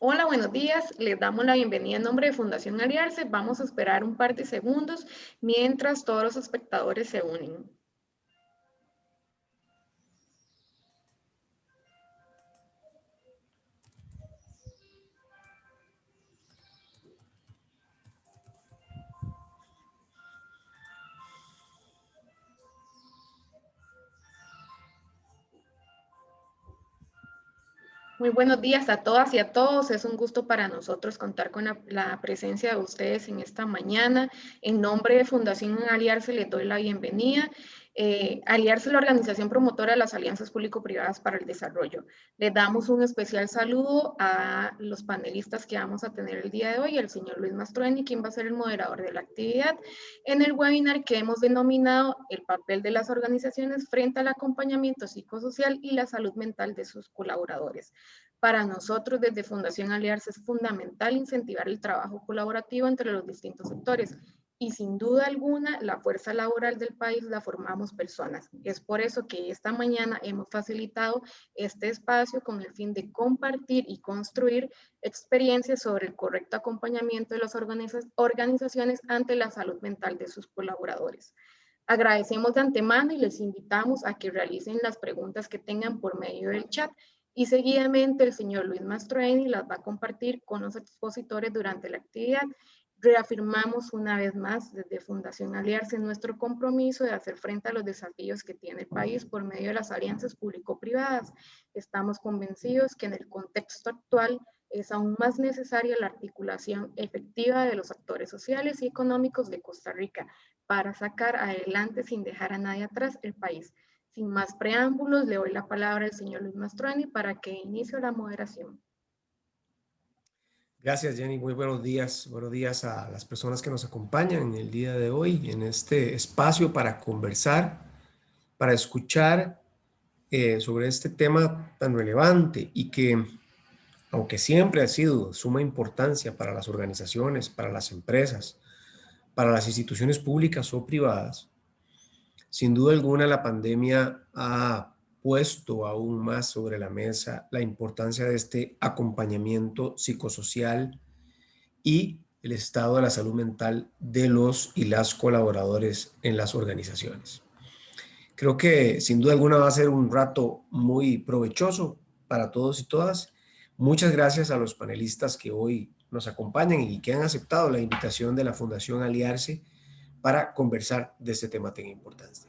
Hola, buenos días. Les damos la bienvenida en nombre de Fundación Aliarse. Vamos a esperar un par de segundos mientras todos los espectadores se unen. Muy buenos días a todas y a todos. Es un gusto para nosotros contar con la presencia de ustedes en esta mañana. En nombre de Fundación Aliarse les doy la bienvenida. Aliarse es la organización promotora de las alianzas público-privadas para el desarrollo. Les damos un especial saludo a los panelistas que vamos a tener el día de hoy, el señor Luis Mastroeni, quien va a ser el moderador de la actividad, en el webinar que hemos denominado el papel de las organizaciones frente al acompañamiento psicosocial y la salud mental de sus colaboradores. Para nosotros, desde Fundación Aliarse, es fundamental incentivar el trabajo colaborativo entre los distintos sectores y sin duda alguna la fuerza laboral del país la formamos personas. Es por eso que esta mañana hemos facilitado este espacio con el fin de compartir y construir experiencias sobre el correcto acompañamiento de las organizaciones ante la salud mental de sus colaboradores. Agradecemos de antemano y les invitamos a que realicen las preguntas que tengan por medio del chat y seguidamente el señor Luis Mastroeni las va a compartir con los expositores durante la actividad. Reafirmamos una vez más desde Fundación Aliarse nuestro compromiso de hacer frente a los desafíos que tiene el país por medio de las alianzas público-privadas. Estamos convencidos que en el contexto actual es aún más necesaria la articulación efectiva de los actores sociales y económicos de Costa Rica para sacar adelante sin dejar a nadie atrás el país. Sin más preámbulos, le doy la palabra al señor Luis Mastroeni para que inicie la moderación. Gracias, Jenny. Muy buenos días. Buenos días a las personas que nos acompañan en el día de hoy, en este espacio para conversar, para escuchar sobre este tema tan relevante y que, aunque siempre ha sido de suma importancia para las organizaciones, para las empresas, para las instituciones públicas o privadas, sin duda alguna la pandemia ha puesto aún más sobre la mesa la importancia de este acompañamiento psicosocial y el estado de la salud mental de los y las colaboradores en las organizaciones. Creo que sin duda alguna va a ser un rato muy provechoso para todos y todas. Muchas gracias a los panelistas que hoy nos acompañan y que han aceptado la invitación de la Fundación Aliarse para conversar de este tema tan importante.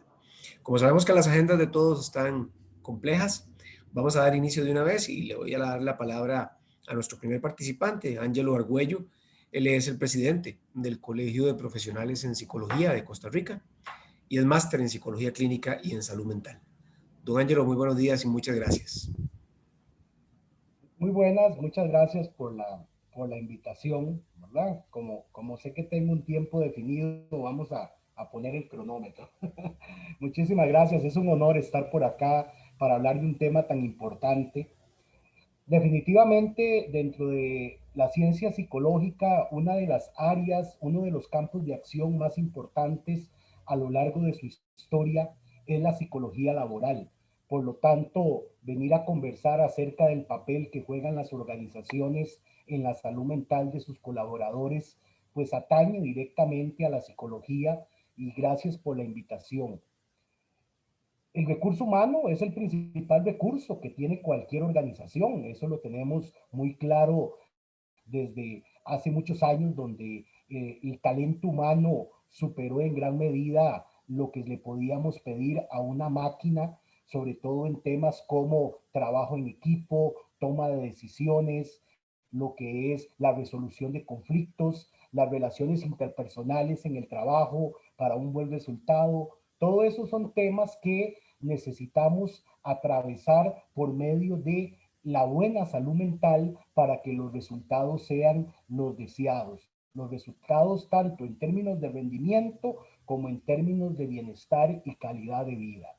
Como sabemos que las agendas de todos están complejas, vamos a dar inicio de una vez y le voy a dar la palabra a nuestro primer participante, Ángelo Argüello. Él es el presidente del Colegio de Profesionales en Psicología de Costa Rica y es máster en Psicología Clínica y en Salud Mental. Don Ángelo, muy buenos días y muchas gracias. Muy buenas, muchas gracias por la invitación, ¿verdad? Como sé que tengo un tiempo definido, vamos a poner el cronómetro. Muchísimas gracias, es un honor estar por acá para hablar de un tema tan importante. Definitivamente, dentro de la ciencia psicológica, una de las áreas, uno de los campos de acción más importantes a lo largo de su historia es la psicología laboral. Por lo tanto, venir a conversar acerca del papel que juegan las organizaciones en la salud mental de sus colaboradores, pues atañe directamente a la psicología y gracias por la invitación. El recurso humano es el principal recurso que tiene cualquier organización. Eso lo tenemos muy claro desde hace muchos años, donde el talento humano superó en gran medida lo que le podíamos pedir a una máquina, sobre todo en temas como trabajo en equipo, toma de decisiones, lo que es la resolución de conflictos, las relaciones interpersonales en el trabajo para un buen resultado. Todo eso son temas que necesitamos atravesar por medio de la buena salud mental para que los resultados sean los deseados. Los resultados tanto en términos de rendimiento como en términos de bienestar y calidad de vida.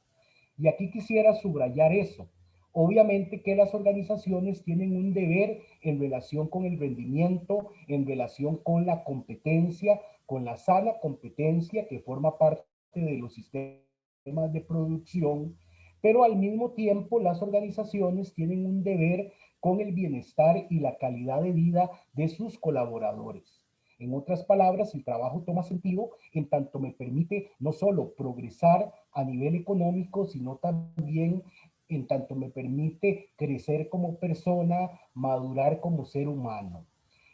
Y aquí quisiera subrayar eso. Obviamente que las organizaciones tienen un deber en relación con el rendimiento, en relación con la competencia, con la sana competencia que forma parte de los sistemas de producción, pero al mismo tiempo las organizaciones tienen un deber con el bienestar y la calidad de vida de sus colaboradores. En otras palabras, el trabajo toma sentido en tanto me permite no solo progresar a nivel económico, sino también en tanto me permite crecer como persona, madurar como ser humano.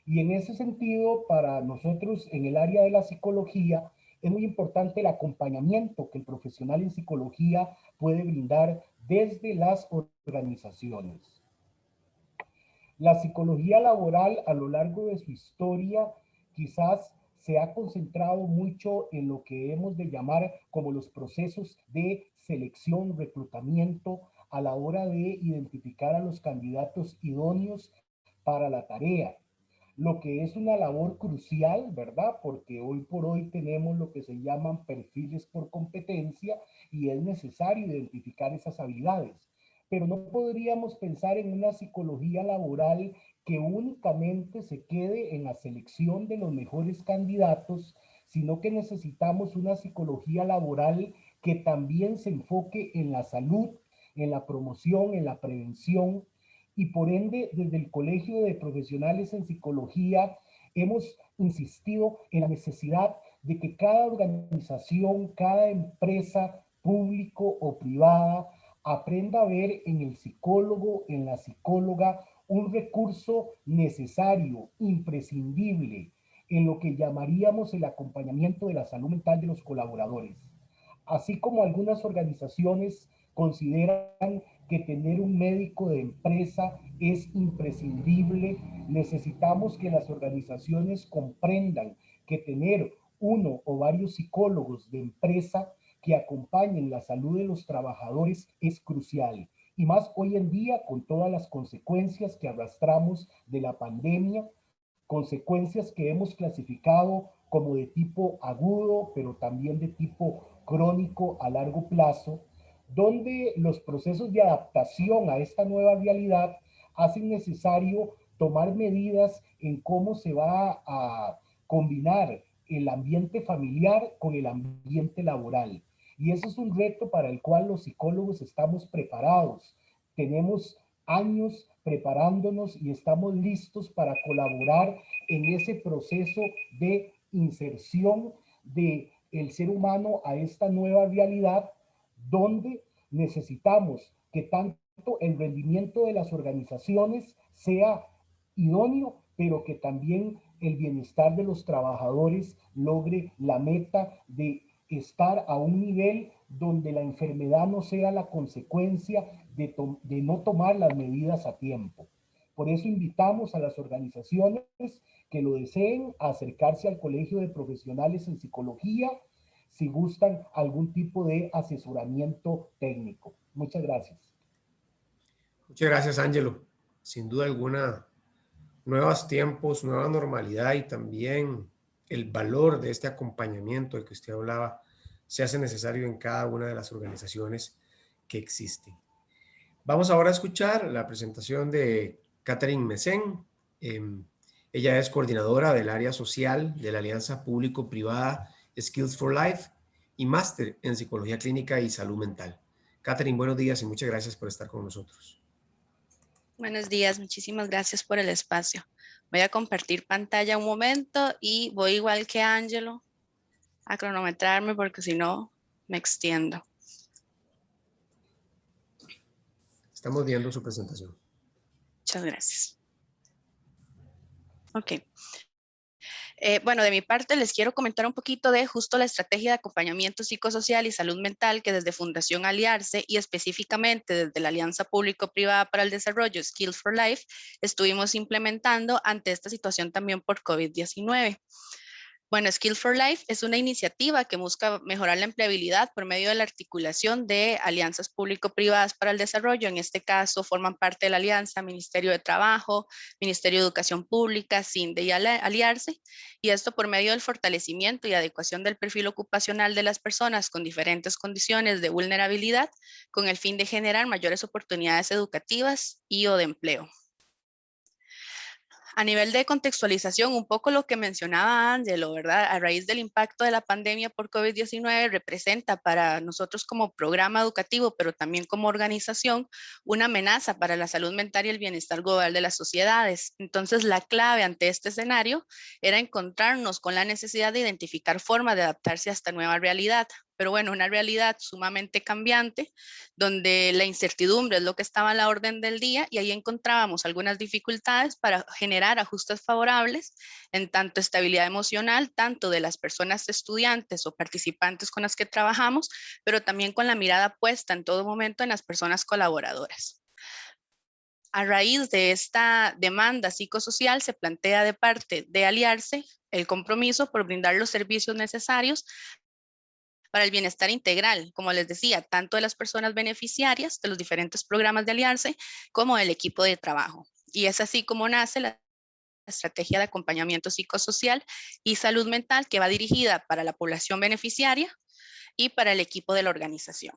Y en ese sentido, para nosotros en el área de la psicología, es muy importante el acompañamiento que el profesional en psicología puede brindar desde las organizaciones. La psicología laboral a lo largo de su historia quizás se ha concentrado mucho en lo que hemos de llamar como los procesos de selección, reclutamiento a la hora de identificar a los candidatos idóneos para la tarea, lo que es una labor crucial, ¿verdad? Porque hoy por hoy tenemos lo que se llaman perfiles por competencia y es necesario identificar esas habilidades. Pero no podríamos pensar en una psicología laboral que únicamente se quede en la selección de los mejores candidatos, sino que necesitamos una psicología laboral que también se enfoque en la salud, en la promoción, en la prevención, y por ende desde el Colegio de Profesionales en Psicología hemos insistido en la necesidad de que cada organización, cada empresa, público o privada, aprenda a ver en el psicólogo, en la psicóloga, un recurso necesario, imprescindible, en lo que llamaríamos el acompañamiento de la salud mental de los colaboradores. Así como algunas organizaciones consideran que tener un médico de empresa es imprescindible, necesitamos que las organizaciones comprendan que tener uno o varios psicólogos de empresa que acompañen la salud de los trabajadores es crucial. Y más hoy en día con todas las consecuencias que arrastramos de la pandemia, consecuencias que hemos clasificado como de tipo agudo, pero también de tipo crónico a largo plazo, donde los procesos de adaptación a esta nueva realidad hacen necesario tomar medidas en cómo se va a combinar el ambiente familiar con el ambiente laboral. Y eso es un reto para el cual los psicólogos estamos preparados. Tenemos años preparándonos y estamos listos para colaborar en ese proceso de inserción de el ser humano a esta nueva realidad donde necesitamos que tanto el rendimiento de las organizaciones sea idóneo, pero que también el bienestar de los trabajadores logre la meta de estar a un nivel donde la enfermedad no sea la consecuencia de no tomar las medidas a tiempo. Por eso invitamos a las organizaciones que lo deseen a acercarse al Colegio de Profesionales en Psicología si gustan algún tipo de asesoramiento técnico. Muchas gracias. Muchas gracias, Ángelo. Sin duda alguna, nuevos tiempos, nueva normalidad y también el valor de este acompañamiento del que usted hablaba se hace necesario en cada una de las organizaciones que existen. Vamos ahora a escuchar la presentación de Catherine Messen. Ella es coordinadora del área social de la Alianza Público-Privada Skills for Life y máster en Psicología Clínica y Salud Mental. Catherine, buenos días y muchas gracias por estar con nosotros. Buenos días, muchísimas gracias por el espacio. Voy a compartir pantalla un momento y voy igual que Ángelo a cronometrarme porque si no me extiendo. Estamos viendo su presentación. Muchas gracias. Ok. Bueno, de mi parte les quiero comentar un poquito de justo la estrategia de acompañamiento psicosocial y salud mental que desde Fundación Aliarse y específicamente desde la Alianza Público-Privada para el Desarrollo Skills for Life estuvimos implementando ante esta situación también por COVID-19. Bueno, Skills for Life es una iniciativa que busca mejorar la empleabilidad por medio de la articulación de alianzas público-privadas para el desarrollo. En este caso, forman parte de la alianza Ministerio de Trabajo, Ministerio de Educación Pública, CINDE y Aliarse, y esto por medio del fortalecimiento y adecuación del perfil ocupacional de las personas con diferentes condiciones de vulnerabilidad, con el fin de generar mayores oportunidades educativas y o de empleo. A nivel de contextualización, un poco lo que mencionaba Ángelo, ¿verdad? A raíz del impacto de la pandemia por COVID-19 representa para nosotros como programa educativo, pero también como organización, una amenaza para la salud mental y el bienestar global de las sociedades. Entonces, la clave ante este escenario era encontrarnos con la necesidad de identificar formas de adaptarse a esta nueva realidad. Pero bueno, una realidad sumamente cambiante, donde la incertidumbre es lo que estaba a la orden del día y ahí encontrábamos algunas dificultades para generar ajustes favorables en tanto estabilidad emocional, tanto de las personas estudiantes o participantes con las que trabajamos, pero también con la mirada puesta en todo momento en las personas colaboradoras. A raíz de esta demanda psicosocial se plantea de parte de Aliarse el compromiso por brindar los servicios necesarios para el bienestar integral, como les decía, tanto de las personas beneficiarias de los diferentes programas de Aliarse como del equipo de trabajo. Y es así como nace la estrategia de acompañamiento psicosocial y salud mental que va dirigida para la población beneficiaria y para el equipo de la organización.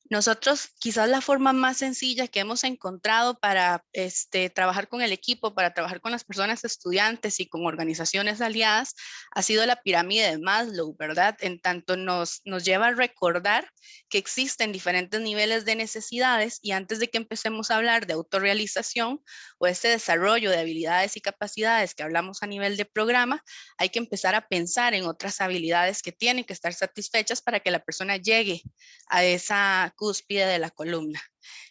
Nosotros, quizás la forma más sencilla que hemos encontrado para trabajar con el equipo, para trabajar con las personas estudiantes y con organizaciones aliadas, ha sido la pirámide de Maslow, ¿verdad? En tanto nos lleva a recordar que existen diferentes niveles de necesidades y antes de que empecemos a hablar de autorrealización o este desarrollo de habilidades y capacidades que hablamos a nivel de programa, hay que empezar a pensar en otras habilidades que tienen que estar satisfechas para que la persona llegue a esa cúspide de la columna.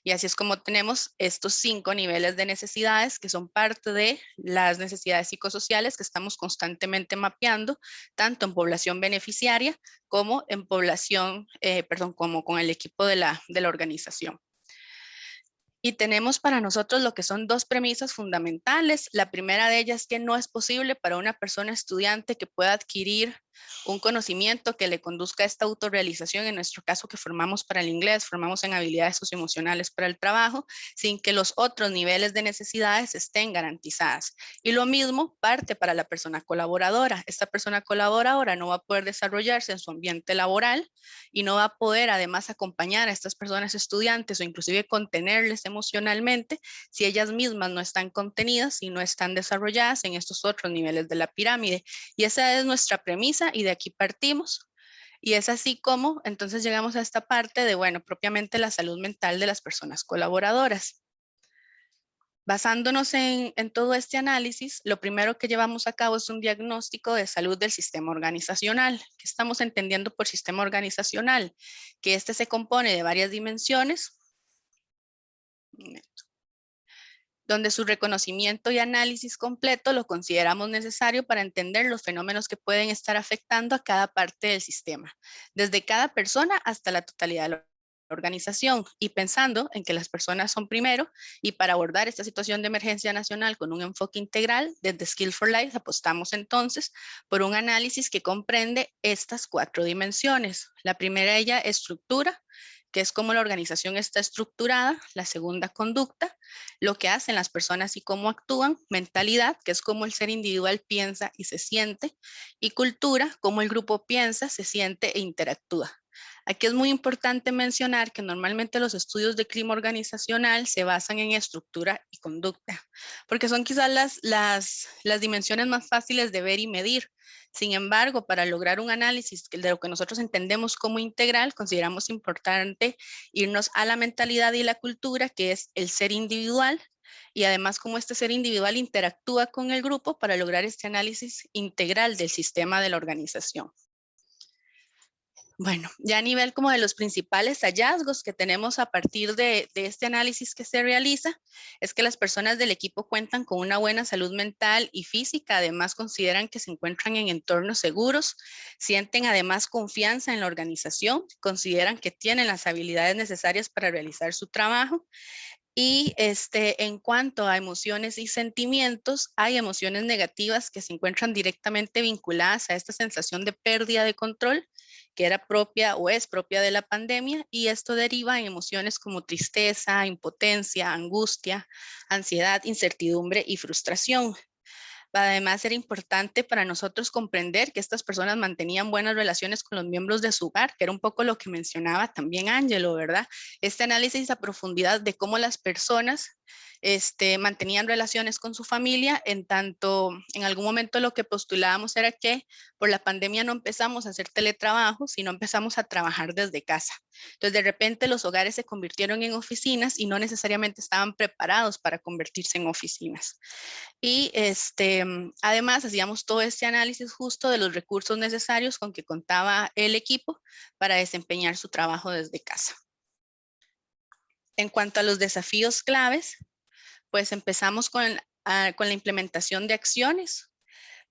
Y así es como tenemos estos 5 niveles de necesidades que son parte de las necesidades psicosociales que estamos constantemente mapeando, tanto en población beneficiaria como en población, como con el equipo de la organización. Y tenemos para nosotros lo que son 2 premisas fundamentales. La primera de ellas es que no es posible para una persona estudiante que pueda adquirir un conocimiento que le conduzca a esta autorrealización, en nuestro caso que formamos para el inglés, formamos en habilidades socioemocionales para el trabajo, sin que los otros niveles de necesidades estén garantizadas. Y lo mismo parte para la persona colaboradora. Esta persona colaboradora no va a poder desarrollarse en su ambiente laboral y no va a poder además acompañar a estas personas estudiantes o inclusive contenerles emocionalmente si ellas mismas no están contenidas y no están desarrolladas en estos otros niveles de la pirámide. Y esa es nuestra premisa y de aquí partimos. Y es así como entonces llegamos a esta parte de, bueno, propiamente la salud mental de las personas colaboradoras. Basándonos en todo este análisis, lo primero que llevamos a cabo es un diagnóstico de salud del sistema organizacional. ¿Qué estamos entendiendo por sistema organizacional? Que este se compone de varias dimensiones, donde su reconocimiento y análisis completo lo consideramos necesario para entender los fenómenos que pueden estar afectando a cada parte del sistema, desde cada persona hasta la totalidad de la organización, y pensando en que las personas son primero, y para abordar esta situación de emergencia nacional con un enfoque integral, desde Skill for Life apostamos entonces por un análisis que comprende estas 4 dimensiones. La primera de ellas, estructura, que es cómo la organización está estructurada. La segunda, conducta, lo que hacen las personas y cómo actúan. Mentalidad, que es cómo el ser individual piensa y se siente. Y cultura, cómo el grupo piensa, se siente e interactúa. Aquí es muy importante mencionar que normalmente los estudios de clima organizacional se basan en estructura y conducta, porque son quizás las dimensiones más fáciles de ver y medir. Sin embargo, para lograr un análisis de lo que nosotros entendemos como integral, consideramos importante irnos a la mentalidad y la cultura, que es el ser individual, y además cómo este ser individual interactúa con el grupo para lograr este análisis integral del sistema de la organización. Bueno, ya a nivel como de los principales hallazgos que tenemos a partir de este análisis que se realiza, es que las personas del equipo cuentan con una buena salud mental y física, además consideran que se encuentran en entornos seguros, sienten además confianza en la organización, consideran que tienen las habilidades necesarias para realizar su trabajo. Y en cuanto a emociones y sentimientos, hay emociones negativas que se encuentran directamente vinculadas a esta sensación de pérdida de control, que era propia o es propia de la pandemia, y esto deriva en emociones como tristeza, impotencia, angustia, ansiedad, incertidumbre y frustración. Además, era importante para nosotros comprender que estas personas mantenían buenas relaciones con los miembros de su hogar, que era un poco lo que mencionaba también Ángelo, ¿verdad? Este análisis a profundidad de cómo las personas mantenían relaciones con su familia, en tanto en algún momento lo que postulábamos era que por la pandemia no empezamos a hacer teletrabajo, sino empezamos a trabajar desde casa. Entonces de repente los hogares se convirtieron en oficinas y no necesariamente estaban preparados para convertirse en oficinas. Y además hacíamos todo este análisis justo de los recursos necesarios con que contaba el equipo para desempeñar su trabajo desde casa. En cuanto a los desafíos claves, pues empezamos con la implementación de acciones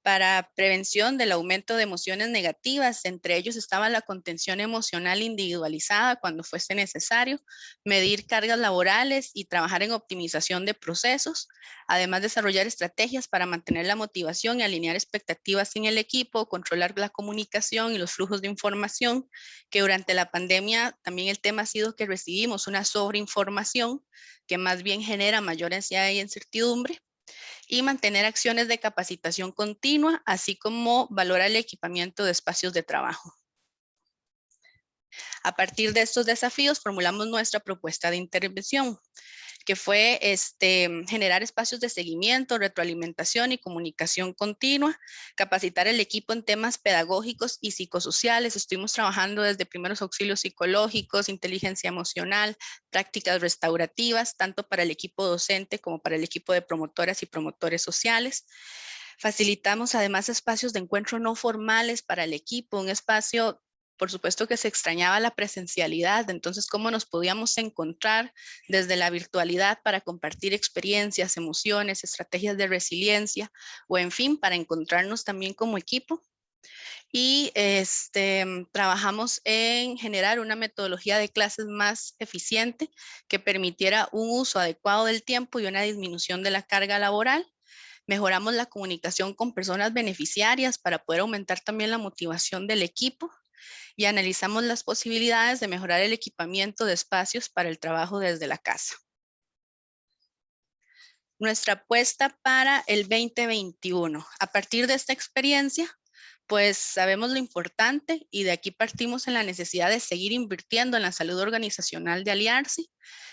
para prevención del aumento de emociones negativas. Entre ellos estaba la contención emocional individualizada cuando fuese necesario, medir cargas laborales y trabajar en optimización de procesos, además desarrollar estrategias para mantener la motivación y alinear expectativas en el equipo, controlar la comunicación y los flujos de información, que durante la pandemia también el tema ha sido que recibimos una sobreinformación que más bien genera mayor ansiedad y incertidumbre, y mantener acciones de capacitación continua, así como valorar el equipamiento de espacios de trabajo. A partir de estos desafíos, formulamos nuestra propuesta de intervención, que fue generar espacios de seguimiento, retroalimentación y comunicación continua, capacitar el equipo en temas pedagógicos y psicosociales. Estuvimos trabajando desde primeros auxilios psicológicos, inteligencia emocional, prácticas restaurativas, tanto para el equipo docente como para el equipo de promotoras y promotores sociales. Facilitamos además espacios de encuentro no formales para el equipo, un espacio, por supuesto que se extrañaba la presencialidad, entonces cómo nos podíamos encontrar desde la virtualidad para compartir experiencias, emociones, estrategias de resiliencia o en fin, para encontrarnos también como equipo. Y trabajamos en generar una metodología de clases más eficiente que permitiera un uso adecuado del tiempo y una disminución de la carga laboral. Mejoramos la comunicación con personas beneficiarias para poder aumentar también la motivación del equipo y analizamos las posibilidades de mejorar el equipamiento de espacios para el trabajo desde la casa. Nuestra apuesta para el 2021. A partir de esta experiencia, pues sabemos lo importante y de aquí partimos en la necesidad de seguir invirtiendo en la salud organizacional de Aliarse,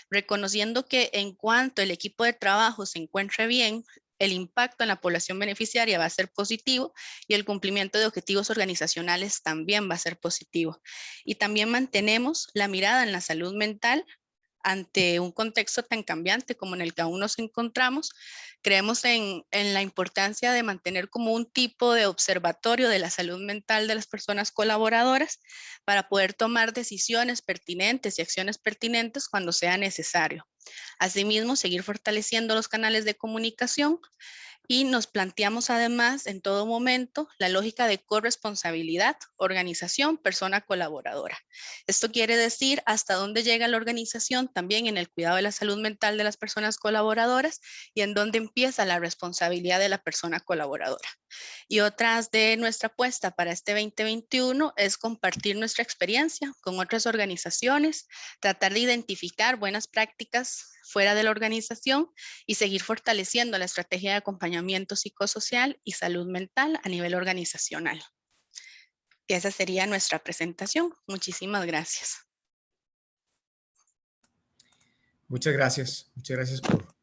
reconociendo que en cuanto el equipo de trabajo se encuentre bien, el impacto en la población beneficiaria va a ser positivo y el cumplimiento de objetivos organizacionales también va a ser positivo. Y también mantenemos la mirada en la salud mental ante un contexto tan cambiante como en el que aún nos encontramos. Creemos en la importancia de mantener como un tipo de observatorio de la salud mental de las personas colaboradoras para poder tomar decisiones pertinentes y acciones pertinentes cuando sea necesario. Asimismo, seguir fortaleciendo los canales de comunicación y nos planteamos además en todo momento la lógica de corresponsabilidad, organización, persona colaboradora. Esto quiere decir hasta dónde llega la organización también en el cuidado de la salud mental de las personas colaboradoras y en dónde empieza la responsabilidad de la persona colaboradora. Y otras de nuestra apuesta para este 2021 es compartir nuestra experiencia con otras organizaciones, tratar de identificar buenas prácticas fuera de la organización y seguir fortaleciendo la estrategia de acompañamiento psicosocial y salud mental a nivel organizacional. Y esa sería nuestra presentación. Muchísimas gracias. Muchas gracias por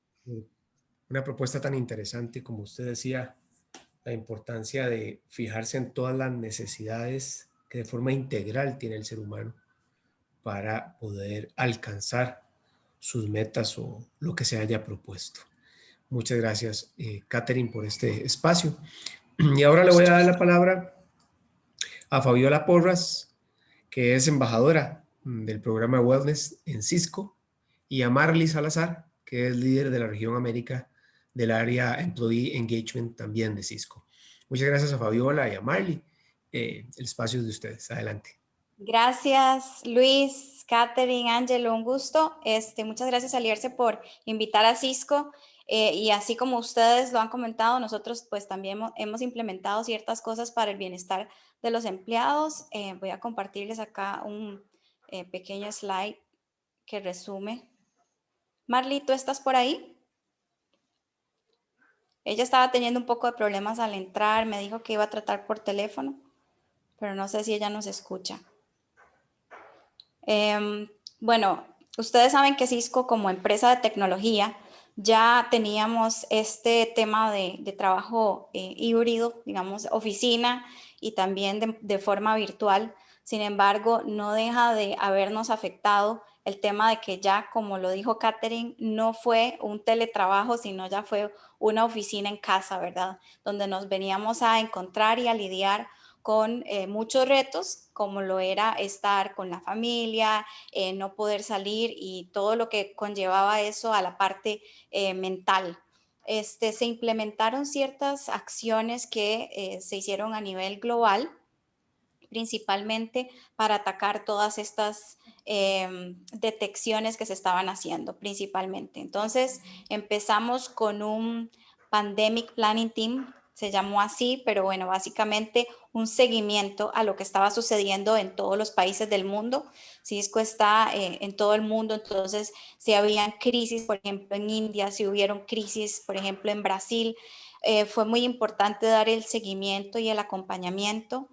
una propuesta tan interesante. Como usted decía, la importancia de fijarse en todas las necesidades que de forma integral tiene el ser humano para poder alcanzar sus metas o lo que se haya propuesto. Muchas gracias, Catherine, por este espacio. Y ahora le voy a dar la palabra a Fabiola Porras, que es embajadora del programa Wellness en Cisco, y a Marley Salazar, que es líder de la región América del área Employee Engagement también de Cisco. Muchas gracias a Fabiola y a Marley. El espacio es de ustedes. Adelante. Gracias, Luis, Catherine, Ángelo, un gusto. Muchas gracias, Aliarse, por invitar a Cisco. Y así como ustedes lo han comentado, nosotros pues también hemos implementado ciertas cosas para el bienestar de los empleados. Voy a compartirles acá un pequeño slide que resume. Marley, ¿tú estás por ahí? Ella estaba teniendo un poco de problemas al entrar, me dijo que iba a tratar por teléfono, pero no sé si ella nos escucha. Bueno, ustedes saben que Cisco como empresa de tecnología ya teníamos este tema de trabajo híbrido, digamos, oficina y también de forma virtual. Sin embargo, no deja de habernos afectado el tema de que ya, como lo dijo Catherine, no fue un teletrabajo, sino ya fue una oficina en casa, ¿verdad? Donde nos veníamos a encontrar y a lidiar con muchos retos, como lo era estar con la familia, no poder salir y todo lo que conllevaba eso a la parte mental. Se implementaron ciertas acciones que se hicieron a nivel global, principalmente para atacar todas estas detecciones que se estaban haciendo principalmente. Entonces empezamos con un Pandemic Planning Team, se llamó así, pero bueno, básicamente un seguimiento a lo que estaba sucediendo en todos los países del mundo. Cisco está en todo el mundo, entonces si habían crisis, por ejemplo, en India, si hubieron crisis, por ejemplo, en Brasil, fue muy importante dar el seguimiento y el acompañamiento,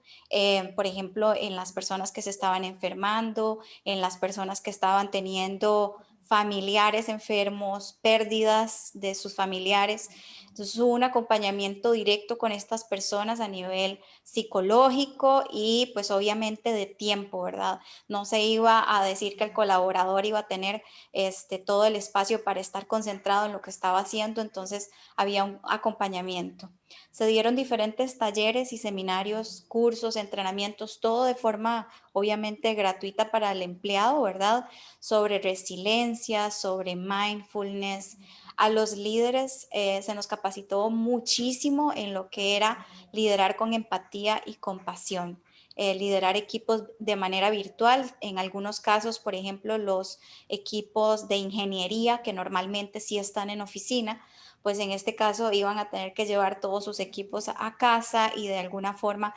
por ejemplo, en las personas que se estaban enfermando, en las personas que estaban teniendo familiares enfermos, pérdidas de sus familiares. Entonces hubo un acompañamiento directo con estas personas a nivel psicológico y pues obviamente de tiempo, ¿verdad? No se iba a decir que el colaborador iba a tener todo el espacio para estar concentrado en lo que estaba haciendo, entonces había un acompañamiento. Se dieron diferentes talleres y seminarios, cursos, entrenamientos, todo de forma obviamente gratuita para el empleado, ¿verdad? Sobre resiliencia, sobre mindfulness. A los líderes se nos capacitó muchísimo en lo que era liderar con empatía y compasión. Liderar equipos de manera virtual, en algunos casos, por ejemplo, los equipos de ingeniería que normalmente sí están en oficina, pues en este caso iban a tener que llevar todos sus equipos a casa y de alguna forma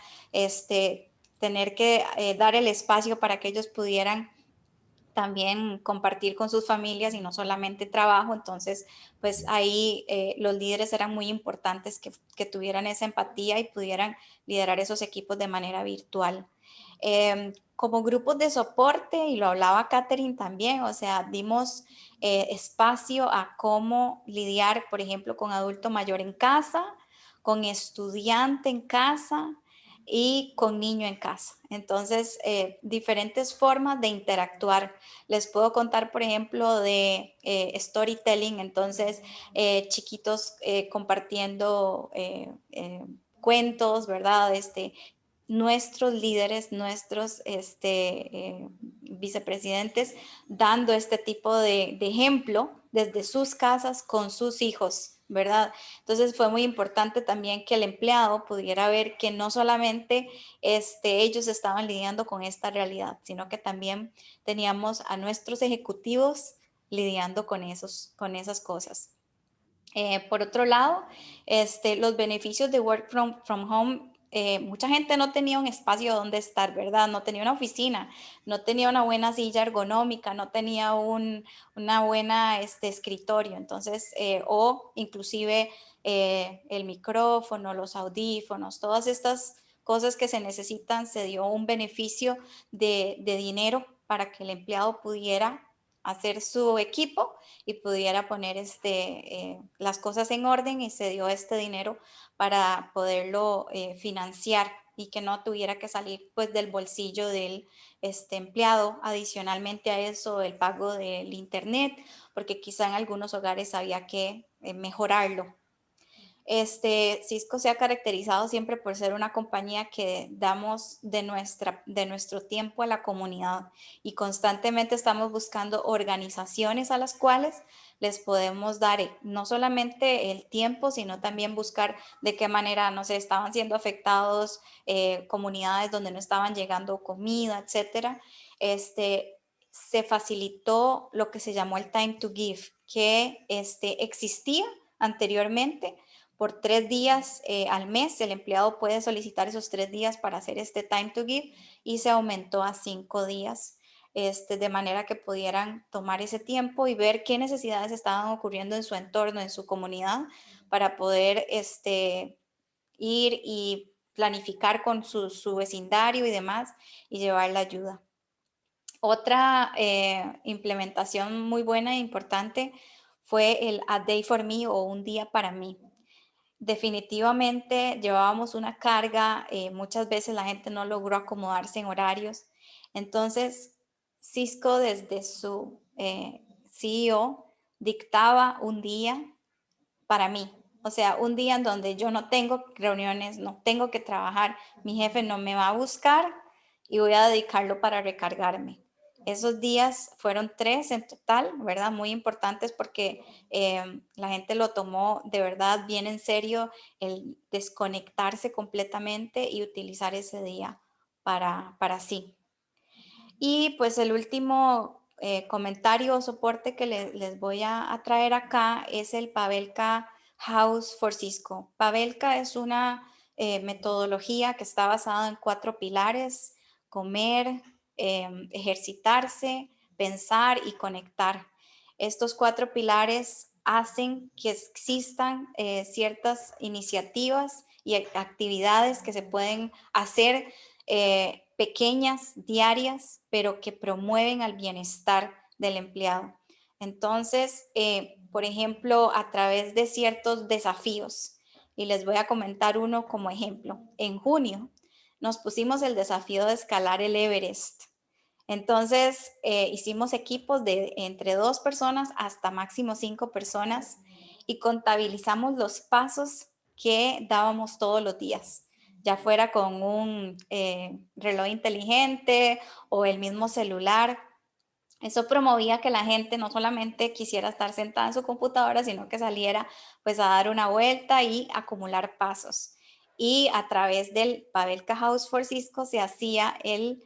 tener que dar el espacio para que ellos pudieran también compartir con sus familias y no solamente trabajo. Entonces, pues ahí los líderes eran muy importantes que tuvieran esa empatía y pudieran liderar esos equipos de manera virtual. Como grupos de soporte, y lo hablaba Catherine también, o sea, dimos espacio a cómo lidiar, por ejemplo, con adulto mayor en casa, con estudiante en casa, y con niño en casa. Entonces, diferentes formas de interactuar. Les puedo contar, por ejemplo, de storytelling, entonces, chiquitos compartiendo cuentos, ¿verdad? Nuestros líderes, nuestros vicepresidentes, dando este tipo de ejemplo desde sus casas con sus hijos, ¿verdad? Entonces fue muy importante también que el empleado pudiera ver que no solamente ellos estaban lidiando con esta realidad, sino que también teníamos a nuestros ejecutivos lidiando con esas cosas. Por otro lado, los beneficios de work from home, mucha gente no tenía un espacio donde estar, ¿verdad? No tenía una oficina, no tenía una buena silla ergonómica, no tenía una buena escritorio, entonces, o inclusive el micrófono, los audífonos, todas estas cosas que se necesitan, se dio un beneficio de dinero para que el empleado pudiera hacer su equipo y pudiera poner las cosas en orden, y se dio este dinero para poderlo financiar y que no tuviera que salir pues del bolsillo del empleado. Adicionalmente a eso, el pago del internet, porque quizá en algunos hogares había que mejorarlo. Cisco se ha caracterizado siempre por ser una compañía que damos de nuestro tiempo a la comunidad, y constantemente estamos buscando organizaciones a las cuales les podemos dar no solamente el tiempo, sino también buscar de qué manera, no sé, estaban siendo afectados comunidades donde no estaban llegando comida, etcétera. Se facilitó lo que se llamó el Time to Give, que existía anteriormente. Por 3 días al mes, el empleado puede solicitar esos 3 días para hacer este Time to Give, y se aumentó a 5 días, de manera que pudieran tomar ese tiempo y ver qué necesidades estaban ocurriendo en su entorno, en su comunidad, para poder ir y planificar con su vecindario y demás, y llevar la ayuda. Otra implementación muy buena e importante fue el A Day for Me o un día para mí. Definitivamente llevábamos una carga, muchas veces la gente no logró acomodarse en horarios. Entonces, Cisco desde su CEO dictaba un día para mí. O sea, un día en donde yo no tengo reuniones, no tengo que trabajar, mi jefe no me va a buscar y voy a dedicarlo para recargarme. Esos días fueron 3 en total, ¿verdad? Muy importantes porque la gente lo tomó de verdad bien en serio, el desconectarse completamente y utilizar ese día para sí. Y pues el último comentario o soporte que les voy a traer acá es el Pavelka House for Cisco. Pavelka es una metodología que está basada en 4 pilares: comer, ejercitarse, pensar y conectar. Estos 4 pilares hacen que existan ciertas iniciativas y actividades que se pueden hacer pequeñas, diarias, pero que promueven al bienestar del empleado. Entonces, por ejemplo, a través de ciertos desafíos, y les voy a comentar uno como ejemplo. En junio nos pusimos el desafío de escalar el Everest. Entonces, hicimos equipos de entre 2 personas hasta máximo 5 personas y contabilizamos los pasos que dábamos todos los días, ya fuera con un reloj inteligente o el mismo celular. Eso promovía que la gente no solamente quisiera estar sentada en su computadora, sino que saliera pues a dar una vuelta y acumular pasos. Y a través del Pavelka House for Cisco se hacía el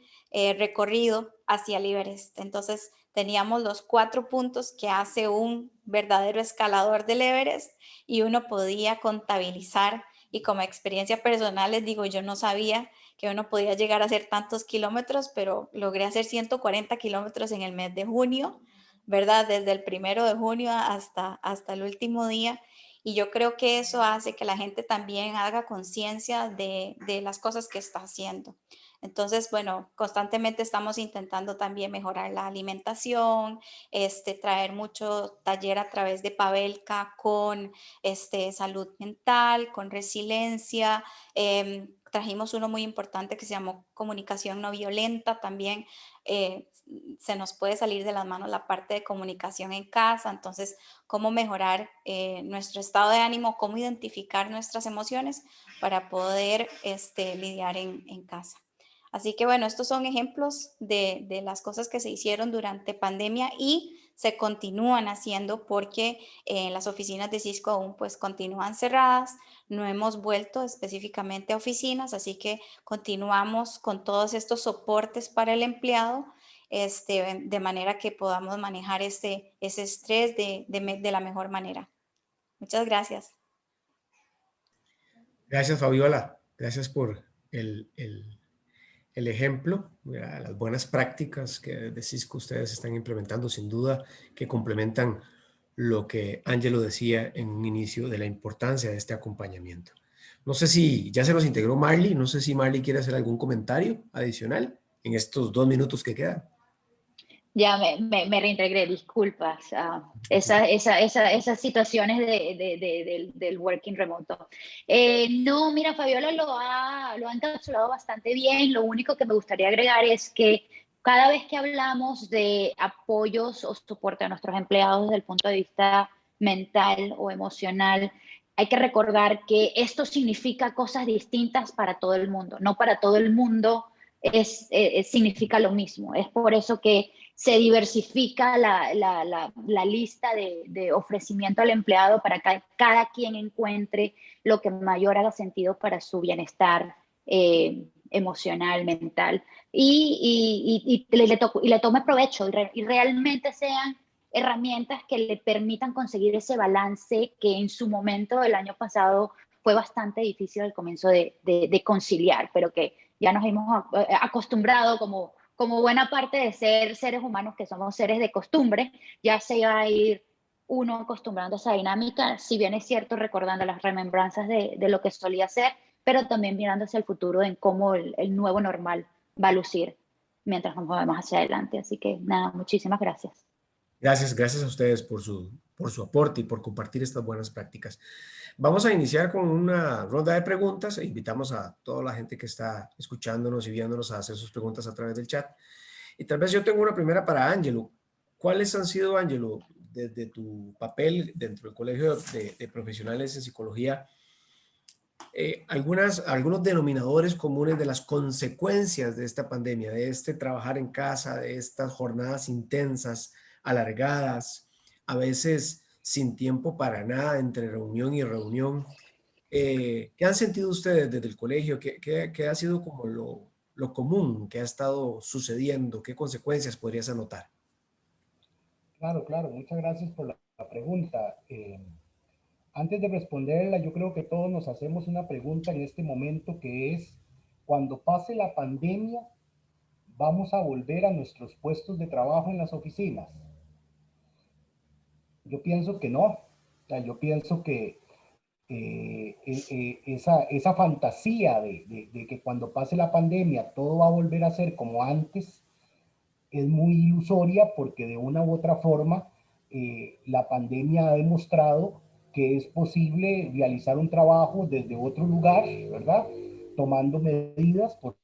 recorrido hacia el Everest. Entonces teníamos los 4 puntos que hace un verdadero escalador del Everest y uno podía contabilizar. Y como experiencia personal les digo, yo no sabía que uno podía llegar a hacer tantos kilómetros, pero logré hacer 140 kilómetros en el mes de junio, ¿verdad? Desde el 1 de junio hasta el último día. Y yo creo que eso hace que la gente también haga conciencia de las cosas que está haciendo. Entonces, bueno, constantemente estamos intentando también mejorar la alimentación, traer mucho taller a través de Pavelka con salud mental, con resiliencia. Trajimos uno muy importante que se llamó comunicación no violenta. También se nos puede salir de las manos la parte de comunicación en casa. Entonces, cómo mejorar nuestro estado de ánimo, cómo identificar nuestras emociones para poder lidiar en casa. Así que bueno, estos son ejemplos de las cosas que se hicieron durante pandemia y se continúan haciendo porque las oficinas de Cisco aún pues continúan cerradas. No hemos vuelto específicamente a oficinas, así que continuamos con todos estos soportes para el empleado, de manera que podamos manejar ese estrés de la mejor manera. Muchas gracias. Gracias, Fabiola. Gracias por el ejemplo, las buenas prácticas que de Cisco ustedes están implementando, sin duda, que complementan lo que Ángelo decía en un inicio de la importancia de este acompañamiento. No sé si ya se nos integró Marley, no sé si Marley quiere hacer algún comentario adicional en estos 2 minutos que quedan. Ya me reintegré, disculpas. Esas situaciones del working remoto. No, mira, Fabiola lo ha encapsulado bastante bien. Lo único que me gustaría agregar es que cada vez que hablamos de apoyos o soporte a nuestros empleados desde el punto de vista mental o emocional, hay que recordar que esto significa cosas distintas para todo el mundo. No para todo el mundo significa lo mismo. Es por eso que se diversifica la lista de ofrecimiento al empleado para que cada quien encuentre lo que mayor haga sentido para su bienestar emocional, mental, y le tome provecho y realmente sean herramientas que le permitan conseguir ese balance que en su momento el año pasado fue bastante difícil al comienzo de conciliar, pero que ya nos hemos acostumbrado como buena parte de ser seres humanos, que somos seres de costumbre, ya se va a ir uno acostumbrando a esa dinámica, si bien es cierto, recordando las remembranzas de lo que solía ser, pero también mirando hacia el futuro en cómo el nuevo normal va a lucir mientras nos movemos hacia adelante. Así que nada, muchísimas gracias. Gracias a ustedes por su por su aporte y por compartir estas buenas prácticas. Vamos a iniciar con una ronda de preguntas e invitamos a toda la gente que está escuchándonos y viéndonos a hacer sus preguntas a través del chat. Y tal vez yo tengo una primera para Ángelo. ¿Cuáles han sido, Ángelo, desde tu papel dentro del Colegio de Profesionales en Psicología, algunos denominadores comunes de las consecuencias de esta pandemia, de este trabajar en casa, de estas jornadas intensas, alargadas, a veces sin tiempo para nada entre reunión y reunión? ¿Qué han sentido ustedes desde el colegio? ¿Qué ha sido como lo común que ha estado sucediendo? ¿Qué consecuencias podrías anotar? Claro, claro, muchas gracias por la pregunta. Antes de responderla, yo creo que todos nos hacemos una pregunta en este momento que es, cuando pase la pandemia, ¿vamos a volver a nuestros puestos de trabajo en las oficinas? Yo pienso que no. O sea, yo pienso que esa fantasía de que cuando pase la pandemia todo va a volver a ser como antes es muy ilusoria, porque de una u otra forma la pandemia ha demostrado que es posible realizar un trabajo desde otro lugar, ¿verdad? Tomando medidas, por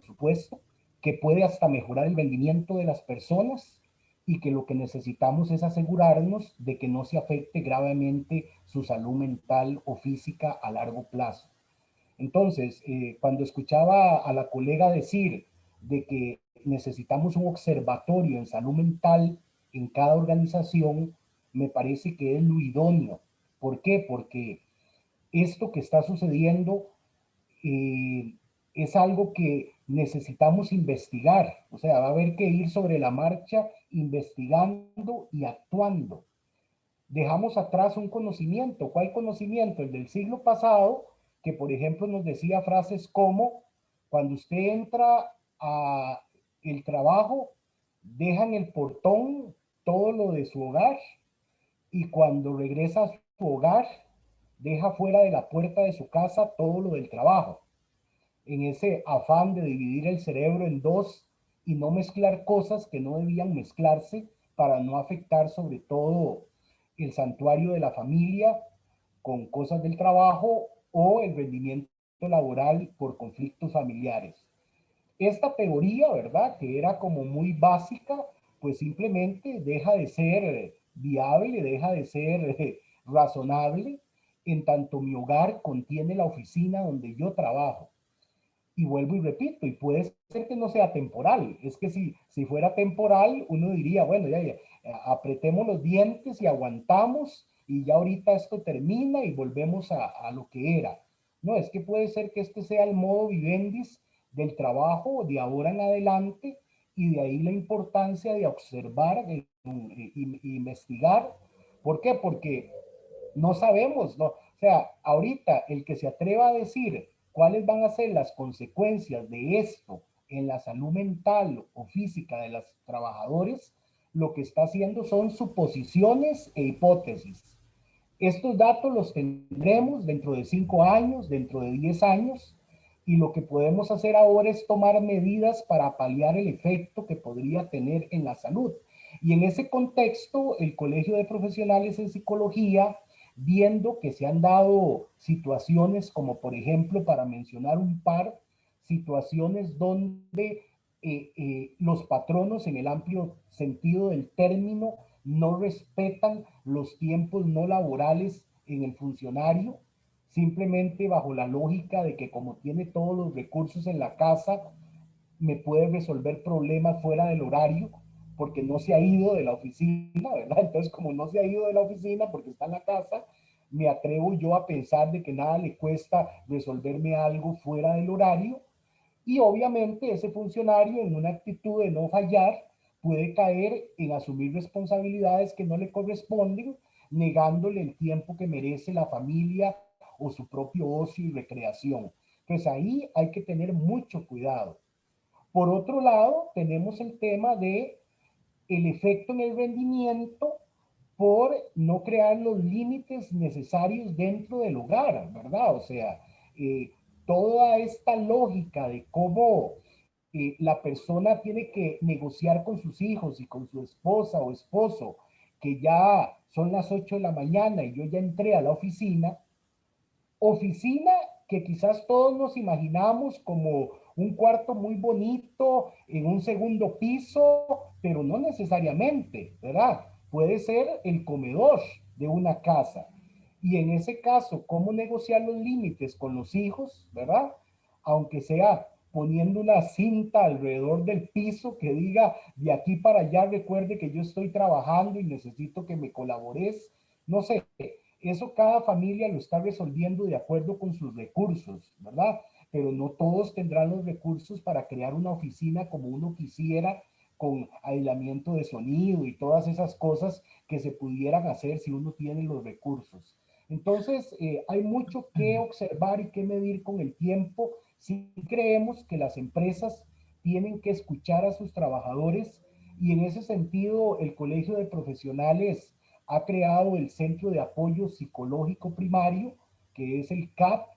supuesto, que puede hasta mejorar el rendimiento de las personas, y que lo que necesitamos es asegurarnos de que no se afecte gravemente su salud mental o física a largo plazo. Entonces, cuando escuchaba a la colega decir de que necesitamos un observatorio en salud mental en cada organización, me parece que es lo idóneo. ¿Por qué? Porque esto que está sucediendo eh, es algo que necesitamos investigar. O sea, va a haber que ir sobre la marcha investigando y actuando. Dejamos atrás un conocimiento. ¿Cuál conocimiento? El del siglo pasado, que por ejemplo nos decía frases como: cuando usted entra a el trabajo, deja en el portón todo lo de su hogar, y cuando regresa a su hogar, deja fuera de la puerta de su casa todo lo del trabajo. En ese afán de dividir el cerebro en dos y no mezclar cosas que no debían mezclarse, para no afectar sobre todo el santuario de la familia con cosas del trabajo, o el rendimiento laboral por conflictos familiares. Esta teoría, ¿verdad?, que era como muy básica, pues simplemente deja de ser viable, deja de ser razonable, en tanto mi hogar contiene la oficina donde yo trabajo. Y vuelvo y repito, y puede ser que no sea temporal. Es que si fuera temporal, uno diría, bueno, ya, apretemos los dientes y aguantamos, y ya ahorita esto termina y volvemos a lo que era. No, es que puede ser que este sea el modo vivendis del trabajo de ahora en adelante, y de ahí la importancia de observar e investigar. ¿Por qué? Porque no sabemos, ¿no? O sea, ahorita el que se atreva a decir cuáles van a ser las consecuencias de esto en la salud mental o física de los trabajadores, lo que está haciendo son suposiciones e hipótesis. Estos datos los tendremos dentro de 5 años, dentro de 10 años, y lo que podemos hacer ahora es tomar medidas para paliar el efecto que podría tener en la salud. Y en ese contexto, el Colegio de Profesionales en Psicología, viendo que se han dado situaciones como, por ejemplo, para mencionar un par, situaciones donde los patronos, en el amplio sentido del término, no respetan los tiempos no laborales en el funcionario, simplemente bajo la lógica de que como tiene todos los recursos en la casa, me puede resolver problemas fuera del horario, porque no se ha ido de la oficina, ¿verdad? Entonces, como no se ha ido de la oficina porque está en la casa, me atrevo yo a pensar de que nada le cuesta resolverme algo fuera del horario. Y obviamente ese funcionario, en una actitud de no fallar, puede caer en asumir responsabilidades que no le corresponden, negándole el tiempo que merece la familia o su propio ocio y recreación. Pues ahí hay que tener mucho cuidado. Por otro lado, tenemos el tema de el efecto en el rendimiento por no crear los límites necesarios dentro del hogar, ¿verdad? O sea, toda esta lógica de cómo la persona tiene que negociar con sus hijos y con su esposa o esposo que ya son las 8 de la mañana y yo ya entré a la oficina que quizás todos nos imaginamos como un cuarto muy bonito en un segundo piso, pero no necesariamente, ¿verdad? Puede ser el comedor de una casa. Y en ese caso, ¿cómo negociar los límites con los hijos, ¿verdad? Aunque sea poniendo una cinta alrededor del piso que diga de aquí para allá, recuerde que yo estoy trabajando y necesito que me colabores. No sé, eso cada familia lo está resolviendo de acuerdo con sus recursos, ¿verdad? Pero no todos tendrán los recursos para crear una oficina como uno quisiera, con aislamiento de sonido y todas esas cosas que se pudieran hacer si uno tiene los recursos. Entonces, hay mucho que observar y que medir con el tiempo. Si creemos que las empresas tienen que escuchar a sus trabajadores, y en ese sentido el Colegio de Profesionales ha creado el Centro de Apoyo Psicológico Primario, que es el CAP,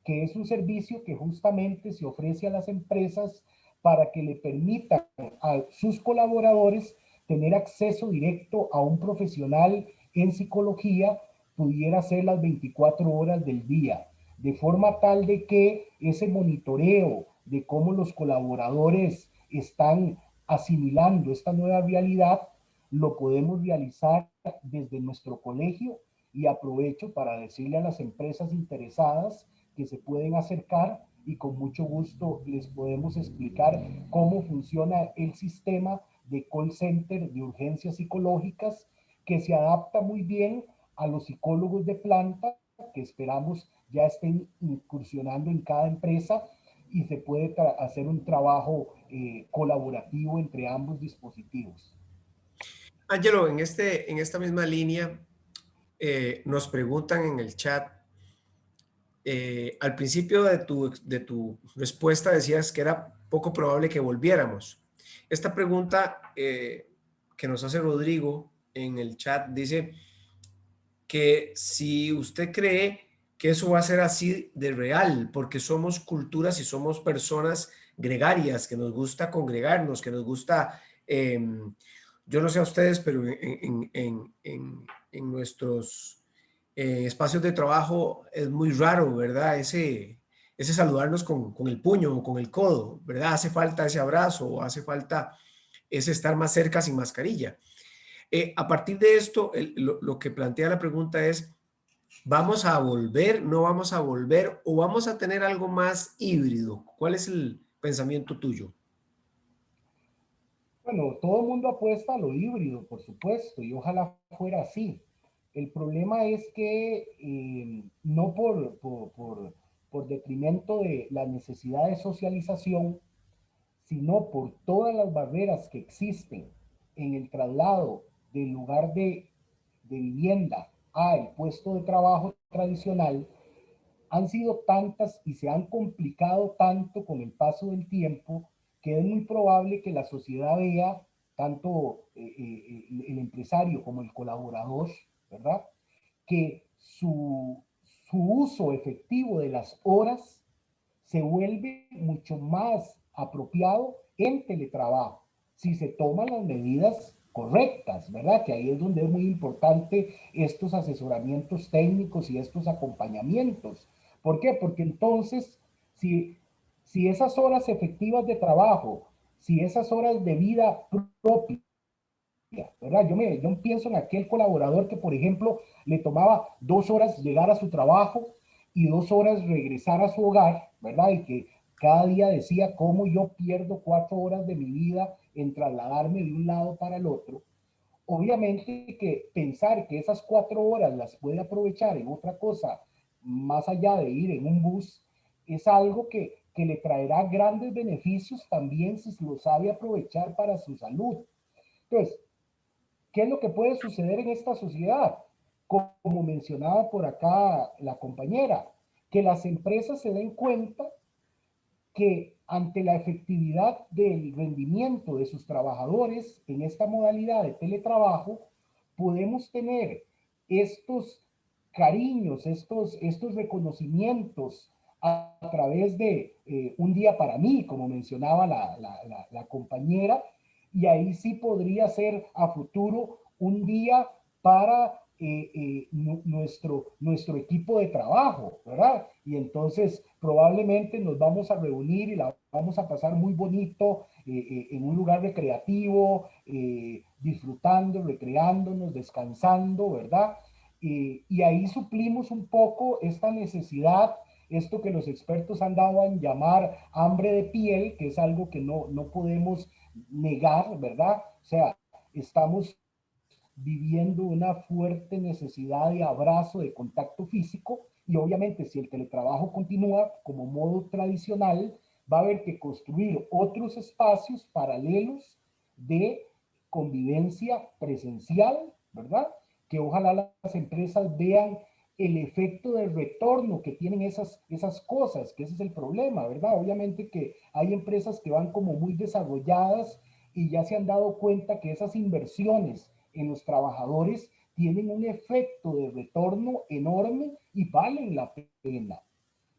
que es un servicio que justamente se ofrece a las empresas para que le permitan a sus colaboradores tener acceso directo a un profesional en psicología, pudiera ser las 24 horas del día, de forma tal de que ese monitoreo de cómo los colaboradores están asimilando esta nueva realidad lo podemos realizar desde nuestro colegio, y aprovecho para decirle a las empresas interesadas que se pueden acercar y con mucho gusto les podemos explicar cómo funciona el sistema de call center de urgencias psicológicas, que se adapta muy bien a los psicólogos de planta que esperamos ya estén incursionando en cada empresa, y se puede hacer un trabajo colaborativo entre ambos dispositivos. Ángelo, en esta misma línea, nos preguntan en el chat, al principio de tu respuesta decías que era poco probable que volviéramos. Esta pregunta que nos hace Rodrigo en el chat dice que si usted cree que eso va a ser así de real, porque somos culturas y somos personas gregarias, que nos gusta congregarnos, que nos gusta, yo no sé a ustedes, pero en nuestros espacios de trabajo es muy raro, ¿verdad? Ese saludarnos con el puño o con el codo, ¿verdad? Hace falta ese abrazo o hace falta ese estar más cerca sin mascarilla. A partir de esto, lo que plantea la pregunta es, ¿vamos a volver, no vamos a volver o vamos a tener algo más híbrido? ¿Cuál es el pensamiento tuyo? Bueno, todo el mundo apuesta a lo híbrido, por supuesto, y ojalá fuera así. El problema es que no por detrimento de la necesidad de socialización, sino por todas las barreras que existen en el traslado del lugar de vivienda al puesto de trabajo tradicional, han sido tantas y se han complicado tanto con el paso del tiempo, que es muy probable que la sociedad vea, tanto el empresario como el colaborador, ¿verdad? Que su uso efectivo de las horas se vuelve mucho más apropiado en teletrabajo, si se toman las medidas correctas, ¿verdad? Que ahí es donde es muy importante estos asesoramientos técnicos y estos acompañamientos. ¿Por qué? Porque entonces, si esas horas efectivas de trabajo, si esas horas de vida propia, ¿verdad? Yo pienso en aquel colaborador que, por ejemplo, le tomaba 2 horas llegar a su trabajo y 2 horas regresar a su hogar, ¿verdad? Y que cada día decía cómo yo pierdo 4 horas de mi vida en trasladarme de un lado para el otro. Obviamente que pensar que esas 4 horas las puede aprovechar en otra cosa, más allá de ir en un bus, es algo que le traerá grandes beneficios también si se lo sabe aprovechar para su salud. Entonces, ¿qué es lo que puede suceder en esta sociedad? Como mencionaba por acá la compañera, que las empresas se den cuenta que ante la efectividad del rendimiento de sus trabajadores en esta modalidad de teletrabajo, podemos tener estos cariños, estos reconocimientos a través de un día para mí, como mencionaba la compañera, y ahí sí podría ser a futuro un día para nuestro equipo de trabajo, ¿verdad? Y entonces probablemente nos vamos a reunir y la vamos a pasar muy bonito en un lugar recreativo, disfrutando, recreándonos, descansando, ¿verdad? Y ahí suplimos un poco esta necesidad, esto que los expertos han dado a llamar hambre de piel, que es algo que no podemos negar, ¿verdad? O sea, estamos viviendo una fuerte necesidad de abrazo, de contacto físico, y obviamente si el teletrabajo continúa como modo tradicional, va a haber que construir otros espacios paralelos de convivencia presencial, ¿verdad? Que ojalá las empresas vean el efecto del retorno que tienen esas cosas, que ese es el problema, ¿verdad? Obviamente que hay empresas que van como muy desarrolladas y ya se han dado cuenta que esas inversiones en los trabajadores tienen un efecto de retorno enorme y valen la pena.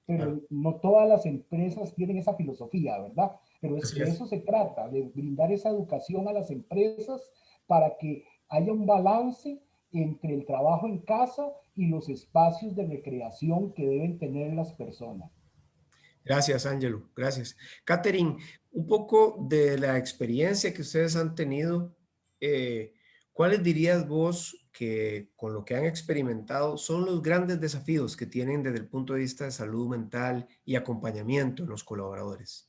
Pero no todas las empresas tienen esa filosofía, ¿verdad? Pero de eso se trata, de brindar esa educación a las empresas para que haya un balance entre el trabajo en casa y los espacios de recreación que deben tener las personas. Gracias, Ángelo. Gracias. Catherine, un poco de la experiencia que ustedes han tenido, ¿cuáles dirías vos que con lo que han experimentado son los grandes desafíos que tienen desde el punto de vista de salud mental y acompañamiento en los colaboradores?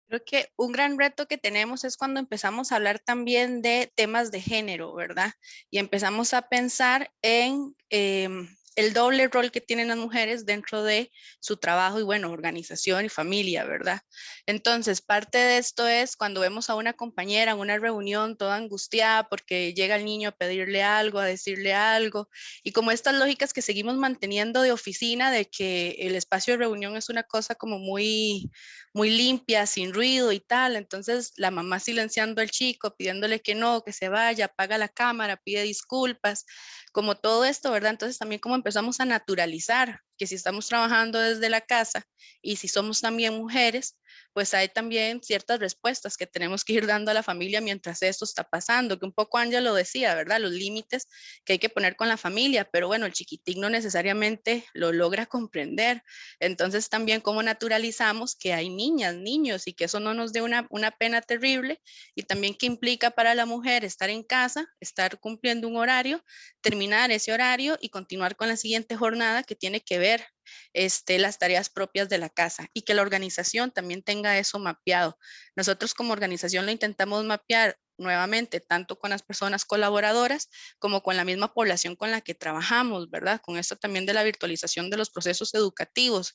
Creo que un gran reto que tenemos es cuando empezamos a hablar también de temas de género, ¿verdad? Y empezamos a pensar en el doble rol que tienen las mujeres dentro de su trabajo y, bueno, organización y familia, ¿verdad? Entonces, parte de esto es cuando vemos a una compañera en una reunión toda angustiada porque llega el niño a pedirle algo, a decirle algo, y como estas lógicas que seguimos manteniendo de oficina, de que el espacio de reunión es una cosa como muy limpia, sin ruido y tal. Entonces la mamá silenciando al chico, pidiéndole que no, que se vaya, apaga la cámara, pide disculpas, como todo esto, ¿verdad? Entonces también como empezamos a naturalizar que si estamos trabajando desde la casa y si somos también mujeres, pues hay también ciertas respuestas que tenemos que ir dando a la familia mientras esto está pasando, que un poco Ángel lo decía, ¿verdad? Los límites que hay que poner con la familia, pero bueno, el chiquitín no necesariamente lo logra comprender. Entonces también cómo naturalizamos que hay niñas, niños y que eso no nos dé una pena terrible, y también qué implica para la mujer estar en casa, estar cumpliendo un horario, terminar ese horario y continuar con la siguiente jornada que tiene que ver las tareas propias de la casa, y que la organización también tenga eso mapeado. Nosotros como organización lo intentamos mapear nuevamente, tanto con las personas colaboradoras como con la misma población con la que trabajamos, ¿verdad? Con esto también de la virtualización de los procesos educativos,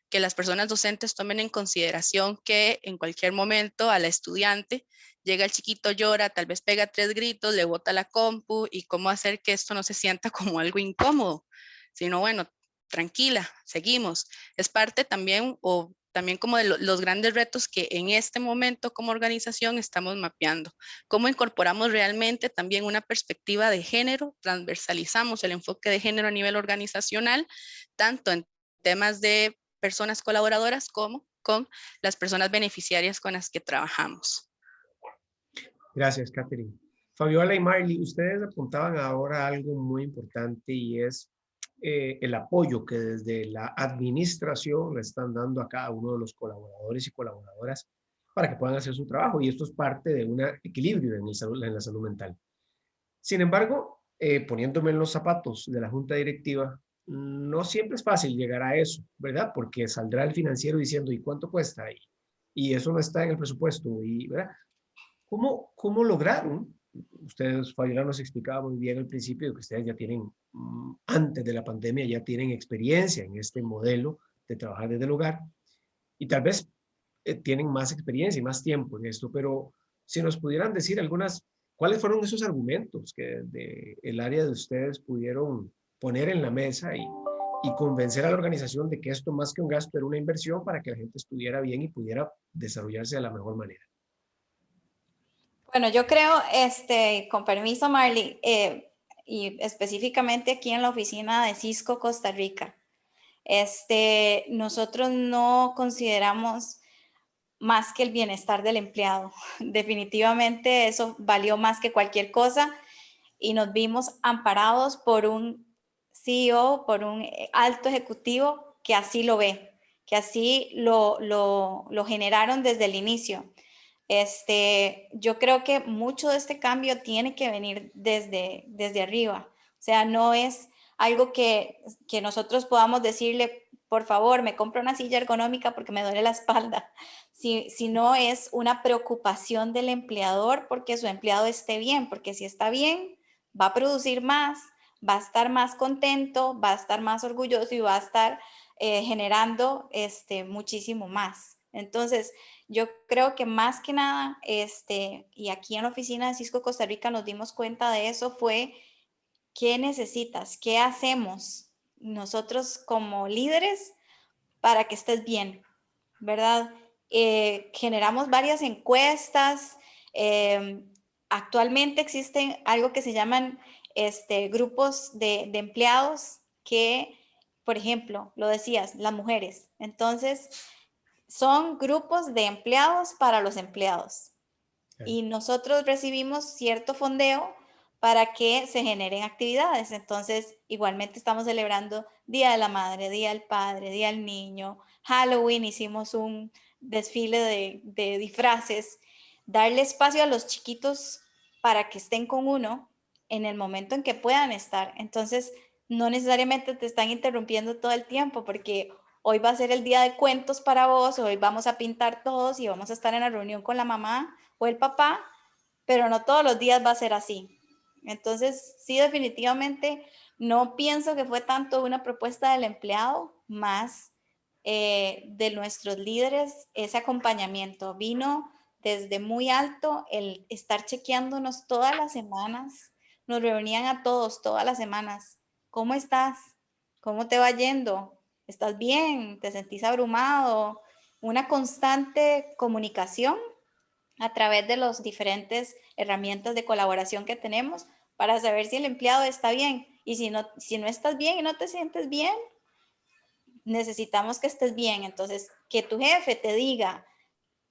que las personas docentes tomen en consideración que en cualquier momento a la estudiante llega el chiquito, llora, tal vez pega 3 gritos, le bota la compu, y cómo hacer que esto no se sienta como algo incómodo, sino bueno, tranquila, seguimos. Es parte también, o también como de los grandes retos que en este momento como organización estamos mapeando. Cómo incorporamos realmente también una perspectiva de género, transversalizamos el enfoque de género a nivel organizacional, tanto en temas de personas colaboradoras como con las personas beneficiarias con las que trabajamos. Gracias, Catherine. Fabiola y Marley, ustedes apuntaban ahora algo muy importante y es el apoyo que desde la administración le están dando a cada uno de los colaboradores y colaboradoras para que puedan hacer su trabajo. Y esto es parte de un equilibrio en la salud mental. Sin embargo, poniéndome en los zapatos de la junta directiva, no siempre es fácil llegar a eso, ¿verdad? Porque saldrá el financiero diciendo, ¿y cuánto cuesta? Y eso no está en el presupuesto, y, ¿verdad? ¿Cómo lograron? Ustedes, Fabiola nos explicaba muy bien al principio que ustedes ya tienen, antes de la pandemia, ya tienen experiencia en este modelo de trabajar desde el hogar y tal vez tienen más experiencia y más tiempo en esto, pero si nos pudieran decir ¿cuáles fueron esos argumentos que desde el área de ustedes pudieron poner en la mesa y convencer a la organización de que esto más que un gasto era una inversión para que la gente estuviera bien y pudiera desarrollarse de la mejor manera? Bueno, yo creo, con permiso, Marley, y específicamente aquí en la oficina de Cisco Costa Rica, nosotros no consideramos más que el bienestar del empleado. Definitivamente eso valió más que cualquier cosa y nos vimos amparados por un CEO, por un alto ejecutivo que así lo ve, que así lo generaron desde el inicio. Yo creo que mucho de este cambio tiene que venir desde arriba. O sea, no es algo que nosotros podamos decirle, por favor, me compro una silla ergonómica porque me duele la espalda. Si no es una preocupación del empleador porque su empleado esté bien, porque si está bien, va a producir más, va a estar más contento, va a estar más orgulloso y va a estar generando muchísimo más. Entonces, yo creo que más que nada, y aquí en la oficina de Cisco Costa Rica nos dimos cuenta de eso, fue qué necesitas, qué hacemos nosotros como líderes para que estés bien, ¿verdad? Generamos varias encuestas. Actualmente existen algo que se llaman grupos de empleados que, por ejemplo, lo decías, las mujeres. Entonces, son grupos de empleados para los empleados. Y nosotros recibimos cierto fondeo para que se generen actividades. Entonces, igualmente estamos celebrando Día de la Madre, Día del Padre, Día del Niño, Halloween, hicimos un desfile de disfraces. Darle espacio a los chiquitos para que estén con uno en el momento en que puedan estar. Entonces, no necesariamente te están interrumpiendo todo el tiempo porque hoy va a ser el día de cuentos para vos, hoy vamos a pintar todos y vamos a estar en la reunión con la mamá o el papá, pero no todos los días va a ser así. Entonces, sí, definitivamente no pienso que fue tanto una propuesta del empleado, más de nuestros líderes, ese acompañamiento. Vino desde muy alto el estar chequeándonos todas las semanas. Nos reunían a todos todas las semanas. ¿Cómo estás? ¿Cómo te va yendo? ¿Estás bien? ¿Te sentís abrumado? Una constante comunicación a través de las diferentes herramientas de colaboración que tenemos para saber si el empleado está bien. Y si no estás bien y no te sientes bien, necesitamos que estés bien. Entonces, que tu jefe te diga,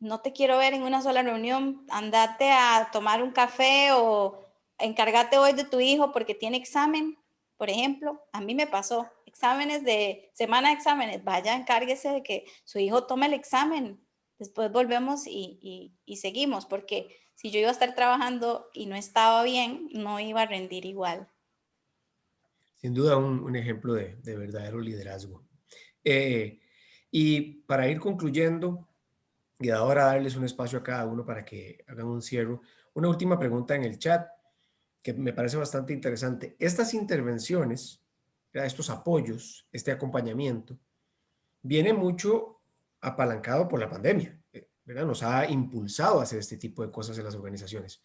no te quiero ver en una sola reunión, andate a tomar un café o encárgate hoy de tu hijo porque tiene examen, por ejemplo. A mí me pasó, exámenes de semana de exámenes, vaya, encárguese de que su hijo tome el examen. Después volvemos y seguimos, porque si yo iba a estar trabajando y no estaba bien, no iba a rendir igual. Sin duda un ejemplo de verdadero liderazgo. Y para ir concluyendo, y ahora darles un espacio a cada uno para que hagan un cierre, una última pregunta en el chat que me parece bastante interesante. Estas intervenciones, estos apoyos, este acompañamiento, viene mucho apalancado por la pandemia, ¿verdad? Nos ha impulsado a hacer este tipo de cosas en las organizaciones.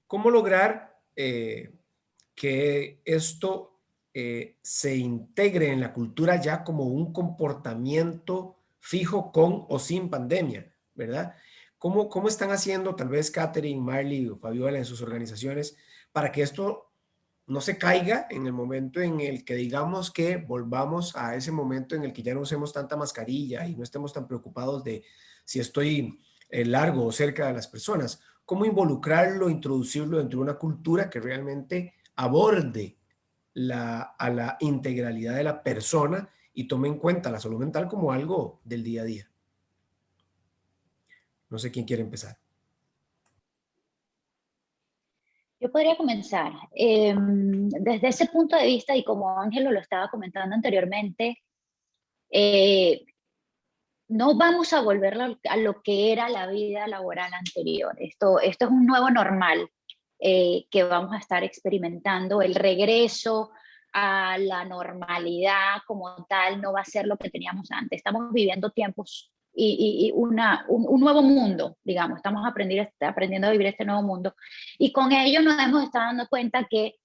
¿Cómo lograr que esto se integre en la cultura ya como un comportamiento fijo con o sin pandemia, ¿verdad? ¿Cómo están haciendo tal vez Catherine, Marley o Fabiola en sus organizaciones para que esto no se caiga en el momento en el que digamos que volvamos a ese momento en el que ya no usemos tanta mascarilla y no estemos tan preocupados de si estoy largo o cerca de las personas? ¿Cómo involucrarlo, introducirlo dentro de una cultura que realmente aborde a la integralidad de la persona y tome en cuenta la salud mental como algo del día a día? No sé quién quiere empezar. Yo podría comenzar. Desde ese punto de vista, y como Ángelo lo estaba comentando anteriormente, no vamos a volver a lo que era la vida laboral anterior. Esto es un nuevo normal que vamos a estar experimentando. El regreso a la normalidad como tal no va a ser lo que teníamos antes. Estamos viviendo tiempos y un nuevo mundo, digamos. Estamos aprendiendo a vivir este nuevo mundo. Y con ello nos hemos estado dando cuenta que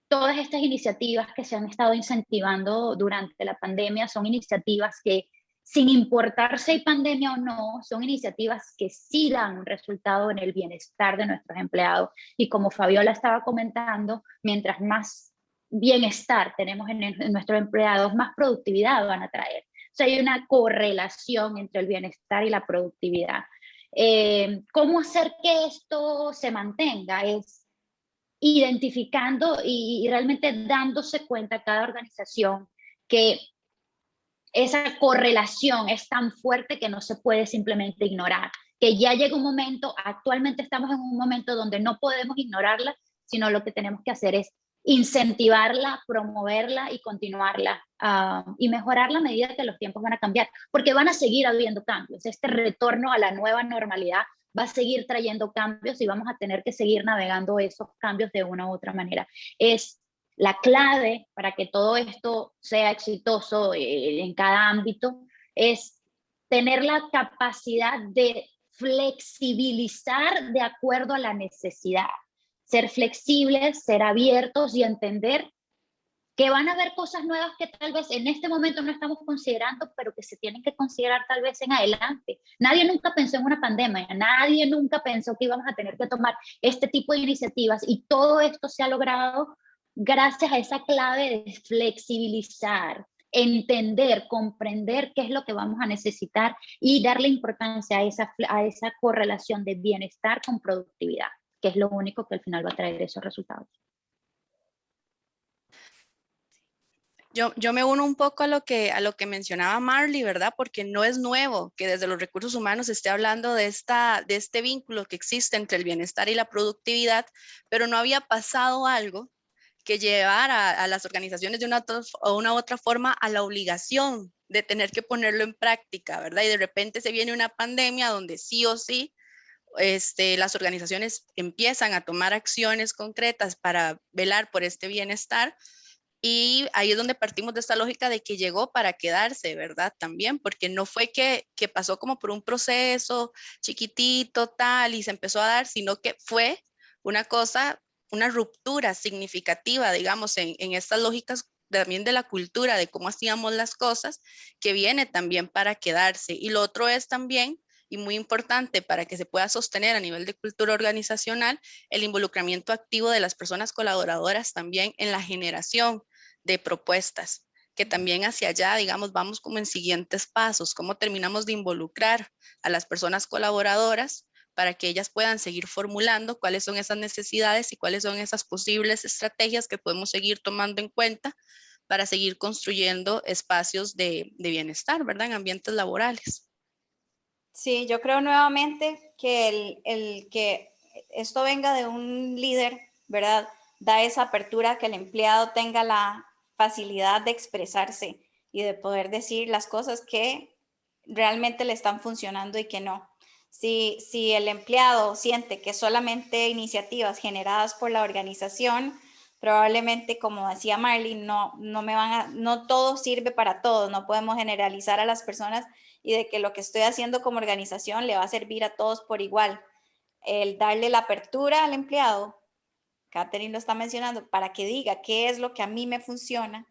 todas estas iniciativas que se han estado incentivando durante la pandemia son iniciativas que, sin importar si hay pandemia o no, son iniciativas que sí dan un resultado en el bienestar de nuestros empleados. Y como Fabiola estaba comentando, mientras más bienestar tenemos en nuestros empleados, más productividad van a traer. sea, hay una correlación entre el bienestar y la productividad. ¿Cómo hacer que esto se mantenga? Es identificando y realmente dándose cuenta cada organización que esa correlación es tan fuerte que no se puede simplemente ignorar, que ya llega un momento, actualmente estamos en un momento donde no podemos ignorarla, sino lo que tenemos que hacer es incentivarla, promoverla y continuarla y mejorarla a medida que los tiempos van a cambiar, porque van a seguir habiendo cambios. Este retorno a la nueva normalidad va a seguir trayendo cambios y vamos a tener que seguir navegando esos cambios de una u otra manera. Es la clave para que todo esto sea exitoso en cada ámbito es tener la capacidad de flexibilizar de acuerdo a la necesidad. Ser flexibles, ser abiertos y entender que van a haber cosas nuevas que tal vez en este momento no estamos considerando, pero que se tienen que considerar tal vez en adelante. Nadie nunca pensó en una pandemia, nadie nunca pensó que íbamos a tener que tomar este tipo de iniciativas y todo esto se ha logrado gracias a esa clave de flexibilizar, entender, comprender qué es lo que vamos a necesitar y darle importancia a esa correlación de bienestar con productividad, que es lo único que al final va a traer esos resultados. Yo me uno un poco a lo que mencionaba Marley, ¿verdad? Porque no es nuevo que desde los recursos humanos se esté hablando de este vínculo que existe entre el bienestar y la productividad, pero no había pasado algo que llevara a las organizaciones de una u otra forma a la obligación de tener que ponerlo en práctica, ¿verdad? Y de repente se viene una pandemia donde sí o sí las organizaciones empiezan a tomar acciones concretas para velar por este bienestar. Y ahí es donde partimos de esta lógica de que llegó para quedarse, ¿verdad? También, porque no fue que pasó como por un proceso chiquitito, tal, y se empezó a dar, sino que fue una cosa, una ruptura significativa, digamos, en estas lógicas también de la cultura, de cómo hacíamos las cosas, que viene también para quedarse. Y lo otro es también, y muy importante para que se pueda sostener a nivel de cultura organizacional, el involucramiento activo de las personas colaboradoras también en la generación de propuestas, que también hacia allá, digamos, vamos como en siguientes pasos, cómo terminamos de involucrar a las personas colaboradoras para que ellas puedan seguir formulando cuáles son esas necesidades y cuáles son esas posibles estrategias que podemos seguir tomando en cuenta para seguir construyendo espacios de bienestar, ¿verdad? En ambientes laborales. Sí, yo creo nuevamente que el que esto venga de un líder, ¿verdad? Da esa apertura, que el empleado tenga la facilidad de expresarse y de poder decir las cosas que realmente le están funcionando y que no. Si el empleado siente que solamente iniciativas generadas por la organización, probablemente, como decía Marley, no todo sirve para todo, no podemos generalizar a las personas y de que lo que estoy haciendo como organización le va a servir a todos por igual. El darle la apertura al empleado, Catherine lo está mencionando, para que diga qué es lo que a mí me funciona,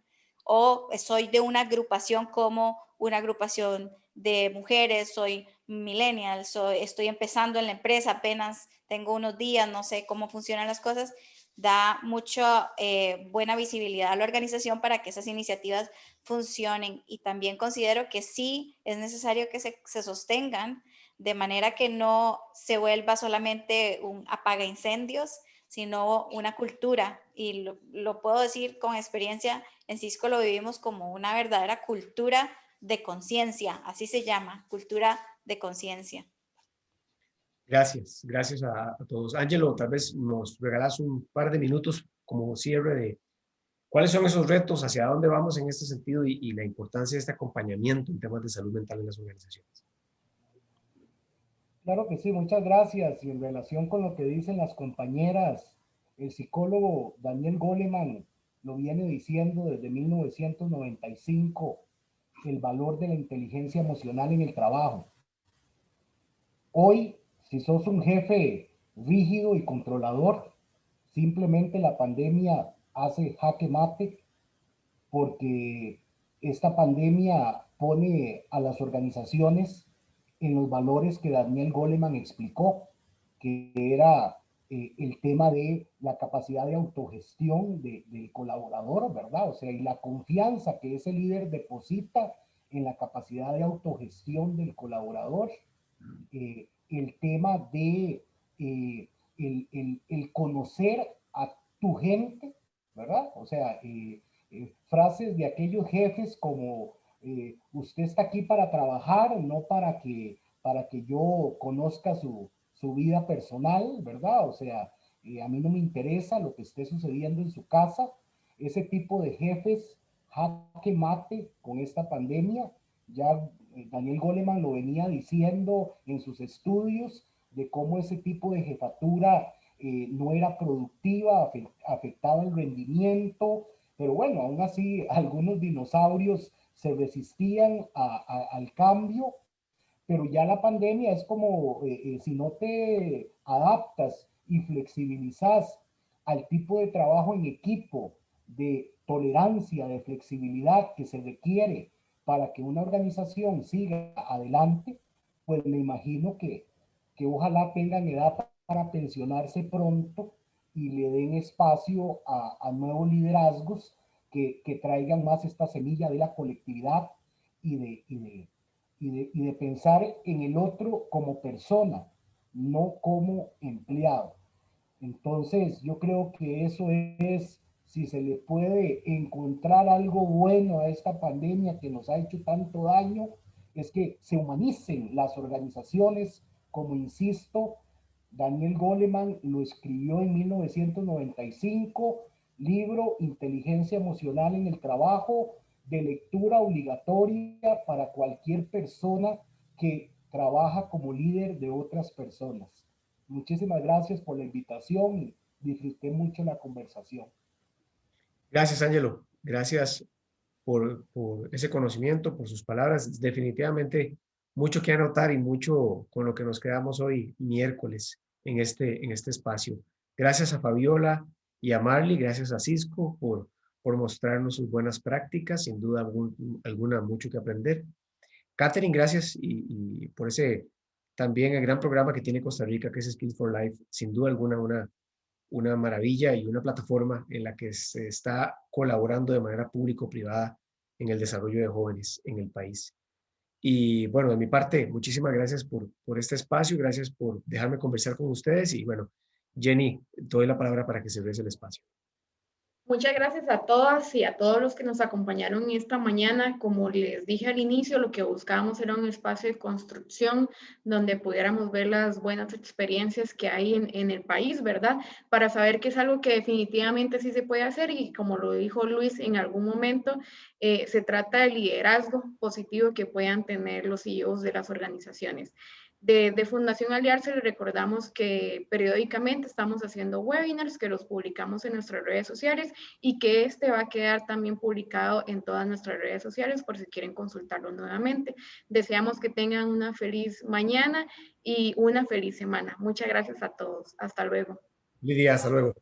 o soy de una agrupación como una agrupación de mujeres, soy millennial, estoy empezando en la empresa, apenas tengo unos días, no sé cómo funcionan las cosas, da mucha buena visibilidad a la organización para que esas iniciativas funcionen. Y también considero que sí es necesario que se sostengan de manera que no se vuelva solamente un apaga incendios, sino una cultura. Y lo puedo decir con experiencia, en Cisco lo vivimos como una verdadera cultura de conciencia, así se llama, cultura de conciencia. Gracias a todos. Ángelo, tal vez nos regalas un par de minutos como cierre de cuáles son esos retos, hacia dónde vamos en este sentido y la importancia de este acompañamiento en temas de salud mental en las organizaciones. Claro que sí, muchas gracias. Y en relación con lo que dicen las compañeras, el psicólogo Daniel Goleman lo viene diciendo desde 1995, el valor de la inteligencia emocional en el trabajo. Hoy, si sos un jefe rígido y controlador, simplemente la pandemia hace jaque mate porque esta pandemia pone a las organizaciones en los valores que Daniel Goleman explicó, que era el tema de la capacidad de autogestión del colaborador, ¿verdad? O sea, y la confianza que ese líder deposita en la capacidad de autogestión del colaborador, el tema de el conocer a tu gente, ¿verdad? O sea, frases de aquellos jefes como usted está aquí para trabajar, no para que yo conozca su vida personal, ¿verdad? O sea, a mí no me interesa lo que esté sucediendo en su casa. Ese tipo de jefes, jaque mate con esta pandemia. Ya Daniel Goleman lo venía diciendo en sus estudios de cómo ese tipo de jefatura no era productiva, afectaba el rendimiento, pero bueno, aún así algunos dinosaurios se resistían al cambio, pero ya la pandemia es como si no te adaptas y flexibilizas al tipo de trabajo en equipo, de tolerancia, de flexibilidad que se requiere para que una organización siga adelante, pues me imagino que ojalá tengan edad para pensionarse pronto y le den espacio a nuevos liderazgos que traigan más esta semilla de la colectividad y de pensar en el otro como persona, no como empleado. Entonces, yo creo que eso es, si se le puede encontrar algo bueno a esta pandemia que nos ha hecho tanto daño, es que se humanicen las organizaciones, como insisto, Daniel Goleman lo escribió en 1995, libro Inteligencia Emocional en el Trabajo, de lectura obligatoria para cualquier persona que trabaja como líder de otras personas. Muchísimas gracias por la invitación y disfruté mucho la conversación. Gracias, Ángelo. Gracias por ese conocimiento, por sus palabras. Definitivamente mucho que anotar y mucho con lo que nos quedamos hoy miércoles en este espacio. Gracias a Fabiola y a Marley, gracias a Cisco por mostrarnos sus buenas prácticas, sin duda alguna mucho que aprender. Catherine, gracias y por ese también el gran programa que tiene Costa Rica, que es Skills for Life, sin duda alguna una maravilla y una plataforma en la que se está colaborando de manera público-privada en el desarrollo de jóvenes en el país. Y bueno, de mi parte, muchísimas gracias por este espacio, gracias por dejarme conversar con ustedes y bueno, Jenny, doy la palabra para que cierres el espacio. Muchas gracias a todas y a todos los que nos acompañaron esta mañana. Como les dije al inicio, lo que buscábamos era un espacio de construcción donde pudiéramos ver las buenas experiencias que hay en el país, ¿verdad? Para saber que es algo que definitivamente sí se puede hacer y como lo dijo Luis en algún momento, se trata del liderazgo positivo que puedan tener los CEOs de las organizaciones. De Fundación Aliarse les recordamos que periódicamente estamos haciendo webinars que los publicamos en nuestras redes sociales y que este va a quedar también publicado en todas nuestras redes sociales por si quieren consultarlo nuevamente. Deseamos que tengan una feliz mañana y una feliz semana. Muchas gracias a todos. Hasta luego. Lidia, hasta luego.